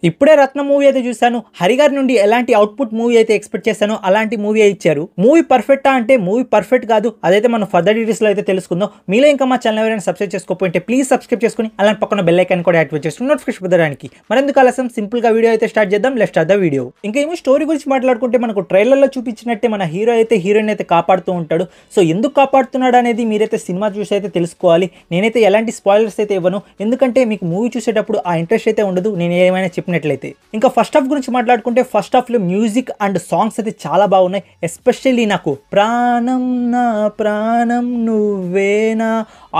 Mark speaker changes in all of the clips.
Speaker 1: ఇప్పుడే రత్న మూవీ అయితే చూశాను. హరిగారి నుండి ఎలాంటి అవుట్పుట్ మూవీ అయితే ఎక్స్పెక్ట్ చేశానో అలాంటి మూవీ ఇచ్చారు. మూవీ పర్ఫెక్టా అంటే మూవీ పర్ఫెక్ట్ కాదు, అదైతే మనం ఫర్దర్ డీటెయిల్స్లో అయితే తెలుసుకుందాం. మీలో ఇంకా మా ఛానల్ ఎవరైనా సబ్స్క్రైబ్ చేసుకోకపోతే ప్లీజ్ సబ్స్క్రైబ్ చేసుకుని అలాంటి పక్కన బెల్ ఐకాన్ కూడా యాక్టివేట్ చేసుకుని నోటిఫికేషన్ పొందడానికి. మరెందుకు ఆలస్యం, సింపుల్ గా వీడియో అయితే స్టార్ట్ చేద్దాం. Let's start the video. ఇంకా ఏమో స్టోరీ గురించి మాట్లాడుకుంటే మనకు ట్రైలర్లో చూపించినట్టే మన హీరో అయితే హీరోయిన్ అయితే కాపాడుతూ ఉంటాడు. సో ఎందుకు కాపాడుతున్నాడు అనేది మీరైతే సినిమా చూసి అయితే తెలుసుకోవాలి. నేనైతే ఎలాంటి స్పాయిలర్స్ అయితే ఇవ్వను, ఎందుకంటే మీకు మూవీ చూసేటప్పుడు ఆ ఇంట్రెస్ట్ అయితే ఉండదు నేను ఏమైనా చెప్పినట్లయితే. ఇంకా ఫస్ట్ హాఫ్ గురించి మాట్లాడుకుంటే ఫస్ట్ హాఫ్లో మ్యూజిక్ అండ్ సాంగ్స్ అయితే చాలా బాగున్నాయి. ఎస్పెషల్లీ నాకు ప్రాణం నా ప్రాణం నువ్వేనా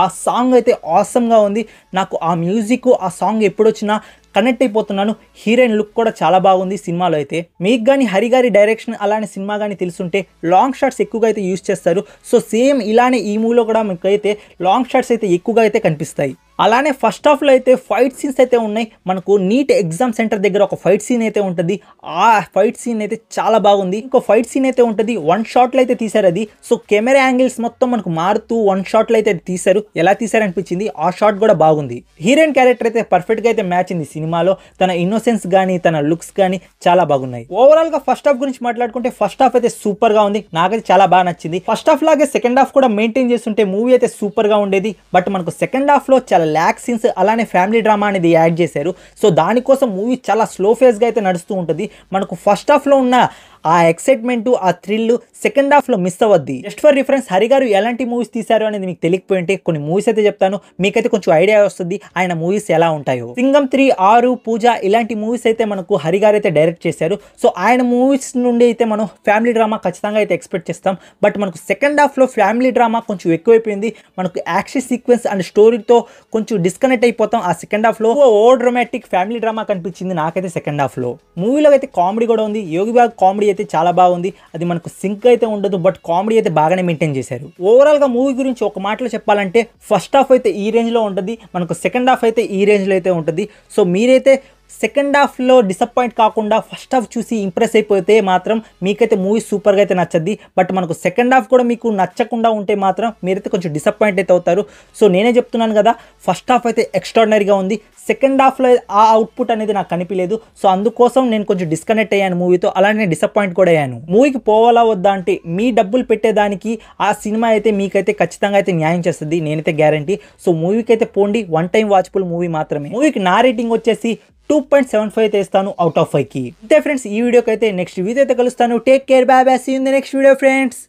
Speaker 1: ఆ సాంగ్ అయితే ఆసమ్గా ఉంది. నాకు ఆ మ్యూజిక్ ఆ సాంగ్ ఎప్పుడొచ్చినా కనెక్ట్ అయిపోతున్నాను. హీరోయిన్ లుక్ కూడా చాలా బాగుంది సినిమాలో అయితే. మీకు కానీ హరి గారి డైరెక్షన్ అలానే సినిమా కానీ తెలుసుంటే లాంగ్ షాట్స్ ఎక్కువగా అయితే యూజ్ చేస్తారు. సో సేమ్ ఇలానే ఈ మూవీలో కూడా మీకు అయితే లాంగ్ షాట్స్ అయితే ఎక్కువగా అయితే కనిపిస్తాయి. అలానే ఫస్ట్ హాఫ్లో అయితే ఫైట్ సీన్స్ అయితే ఉన్నాయి. మనకు నీట్ ఎగ్జామ్ సెంటర్ దగ్గర ఒక ఫైట్ సీన్ అయితే ఉంటుంది. ఆ ఫైట్ సీన్ అయితే చాలా బాగుంది. ఇంకో ఫైట్ సీన్ అయితే ఉంటుంది, వన్ షాట్లో అయితే తీశారు అది. సో కెమెరా యాంగిల్స్ మొత్తం మనకు మారుతూ వన్ షాట్లో అయితే తీశారు. ఎలా తీశారు అనిపించింది, ఆ షాట్ కూడా బాగుంది. హీరోయిన్ క్యారెక్టర్ అయితే పర్ఫెక్ట్గా అయితే మ్యాచ్ అయింది సినిమాలో. తన ఇన్నోసెన్స్ కానీ తన లుక్స్ కానీ చాలా బాగున్నాయి. ఓవరాల్గా ఫస్ట్ హాఫ్ గురించి మాట్లాడుకుంటే ఫస్ట్ హాఫ్ అయితే సూపర్గా ఉంది. నాకైతే చాలా బాగా నచ్చింది. ఫస్ట్ హాఫ్ లాగే సెకండ్ హాఫ్ కూడా మెయింటైన్ చేస్తుంటే మూవీ అయితే సూపర్గా ఉండేది. బట్ మనకు సెకండ్ హాఫ్లో చాలా ల్యాక్ సీన్స్ అలానే ఫ్యామిలీ డ్రామా అనేది యాడ్ చేశారు. సో దానికోసం మూవీ చాలా స్లో ఫేస్గా అయితే నడుస్తూ ఉంటుంది. మనకు ఫస్ట్ హాఫ్లో ఉన్న ఆ ఎక్సైట్మెంట్ ఆ థ్రిల్ సెకండ్ హాఫ్లో మిస్ అవ్వద్ది. జస్ట్ ఫర్ రిఫరెన్స్ హరి గారు ఎలాంటి మూవీస్ తీశారు అనేది మీకు తెలియకపోయింటే కొన్ని మూవీస్ అయితే చెప్తాను, మీకైతే కొంచెం ఐడియా వస్తుంది ఆయన మూవీస్ ఎలా ఉంటాయో. సింగం 3, 6, పూజ ఇలాంటి మూవీస్ అయితే మనకు హరి గారు అయితే డైరెక్ట్ చేశారు. సో ఆయన మూవీస్ నుండి అయితే మనం ఫ్యామిలీ డ్రామా ఖచ్చితంగా అయితే ఎక్స్పెక్ట్ చేస్తాం. బట్ మనకు సెకండ్ హాఫ్లో ఫ్యామిలీ డ్రామా కొంచెం ఎక్కువైపోయింది. మనకు యాక్షన్ సీక్వెన్స్ అండ్ స్టోరీతో కొంచెం డిస్కనెక్ట్ అయిపోతాం. ఆ సెకండ్ హాఫ్లో ఓ డ్రామాటిక్ ఫ్యామిలీ డ్రామా కనిపించింది నాకైతే సెకండ్ హాఫ్లో. మూవీలో అయితే కామెడీ కూడా ఉంది. యోగి బాగ్ కామెడీ అయితే చాలా బాగుంది. అది మనకు సింక్ అయితే ఉండదు, బట్ కామెడీ అయితే బాగానే మెయింటైన్ చేశారు. ఓవరాల్గా మూవీ గురించి ఒక మాటలో చెప్పాలంటే ఫస్ట్ హాఫ్ అయితే ఈ రేంజ్లో ఉంటుంది, మనకు సెకండ్ హాఫ్ అయితే ఈ రేంజ్లో అయితే ఉంటుంది. సో మీరైతే సెకండ్ హాఫ్లో డిసప్పాయింట్ కాకుండా ఫస్ట్ హాఫ్ చూసి ఇంప్రెస్ అయిపోతే మాత్రం మీకైతే మూవీ సూపర్గా అయితే నచ్చద్ది. బట్ మనకు సెకండ్ హాఫ్ కూడా మీకు నచ్చకుండా ఉంటే మాత్రం మీరైతే కొంచెం డిసప్పాయింట్ అయితే అవుతారు. సో నేనే చెప్తున్నాను కదా, ఫస్ట్ హాఫ్ అయితే ఎక్స్ట్రాడినరీగా ఉంది. సెకండ్ హాఫ్లో ఆ అవుట్పుట్ అనేది నాకు కనిపించలేదు. సో అందుకోసం నేను కొంచెం డిస్కనెక్ట్ అయ్యాను మూవీతో, అలానే డిసప్పాయింట్ కూడా అయ్యాను. మూవీకి పోవాలా వద్దా అంటే మీ డబ్బులు పెట్టేదానికి ఆ సినిమా అయితే మీకైతే ఖచ్చితంగా అయితే న్యాయం చేస్తుంది, నేనైతే గ్యారంటీ. సో మూవీకి అయితే పోండి, వన్ టైం వాచబుల్ మూవీ మాత్రమే. మూవీకి నా రేటింగ్ వచ్చేసి 2.75 అయితే ఇస్తాను అవుట్ ఆఫ్ 5కి. అంతే ఫ్రెండ్స్, ఈ వీడియోకి అయితే నెక్స్ట్ వీడియో అయితే కలుస్తాను. Take care, bye bye, see you in the next video friends.